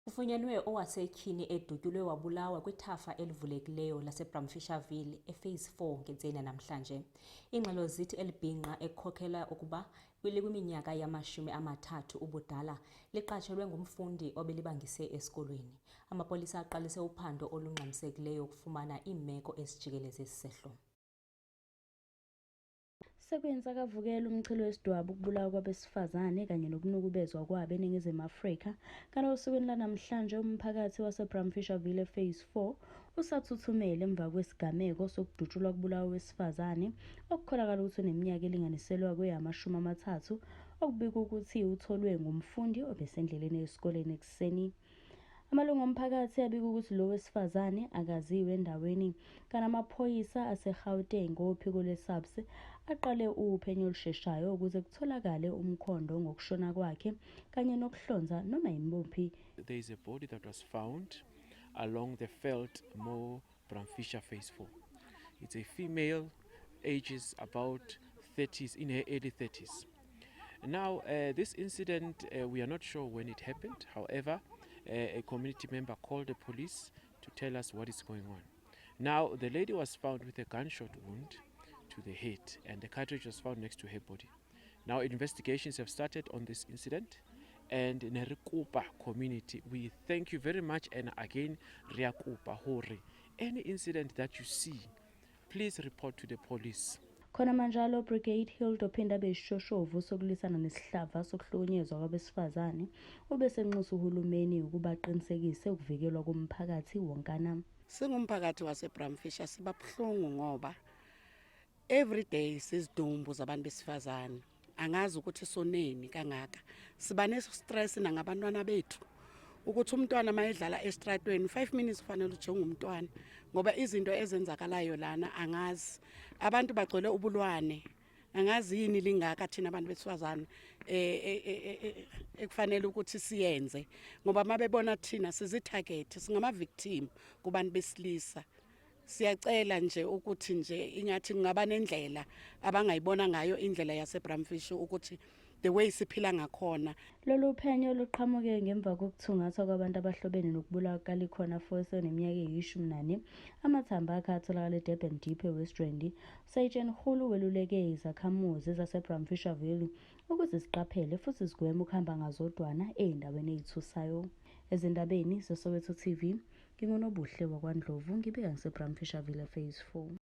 Kufunyanwe owasetyhini edutyulwe wabulawa kwithafa elivulekileyo laseBramfisherville ephase 4 ngentseni namhlanje. Iingxelo zithi elibhinqa ekhokhela ukuba likwiminyaka yama-30 ubudala liqatshelwe ngumfundi obelibangise esikolweni. Amapolisa aqalise uphando olungxamisekileyo ukufumana iimeko ezijikeleze esi sehlo. Sekwenza kavukela umchilo wesidwabu ukubulawa kwabesifazane kanye nokunukubezwa kwabo eNingizimu Afrika. Kanti osukwini lanamhlanje umphakathi waseBramfisherville phase 4 usathuthumele emva kwesigameko sokudutshulwa kubulawa wesifazane okukholakala ukuthi uneminyaka elinganiselwa kwe-30 okubika ukuthi utholwe ngumfundi obesendleleni esikoleni ekuseni. Amalungu omphakathi abika ukuthi lo wesifazane akaziwe endaweni kanti amaphoyisa aseGauteng ophiko lweSAPS aqale uphenyo olusheshayo ukuze kutholakale umkhondo ngokushona kwakhe kanye nokuhlonza noma imuphi. There is a body that was found along the Veld Moor Bramfisher phase 4. It's a female, ages about 30s, in her early 30s. Now, this incident, we are not sure when it happened. However, a community member called the police to tell us what is going on. Now, the lady was found with a gunshot wound to the head and the cartridge was found next to her body. Now, investigations have started on this incident. And in the Rekupa community, we thank you very much, and again, Rekupa Hori. Any incident that you see, please report to the police. Khona manjalo Brigade Hill ophinda besishoshovu sokulisana nesihlava sokuhlukunyezwa kwabesifazane ubesenxusa uhulumeni ukuba aqinisekise ukuvikelwa komphakathi wonkana. Singumphakathi waseBramfisher sibabhlungu ngoba every day sizidumbu zabantu besifazane. Angazi ukuthi soneni kangaka. Siba nestress nangabantwana bethu. Ukuthi umntwana mayedlala estradweni 5 minutes kufanele ujonge umntwana ngoba izinto ezenzakalayo lana angazi. Abantu bagcwele ubulwane. Angazi yini lingaka thina abantu besifazane ekufanele ukuthi siyenze ngoba mabebona thina sizitarget singama victim kubantu besilisa. Siyacela nje ukuthi nje ingathi ngaba nendlela abangayibona ngayo indlela yaseBramfisher ukuthi the way siphila ngakhona. Lolu phenyo luqhamuke ngemva kokuthungathwa kwabantu abahlobene nokubulawa kuKalikhona Force oneminyaka eyi-14. Amathamba akhe atholakala eDurban Deep eWest Rand. Sergeant Khulu weluleke izakhamuzi zaseBramfisherville ukuthi ziqaphele futhi zigweme ukuhamba ngazodwana ey'ndaweni ey'thusayo. Ezindabeni zeSoweto TV, nginguNobuhle wakwaNdlovu ngibika ngiseBramfisherville phase 4.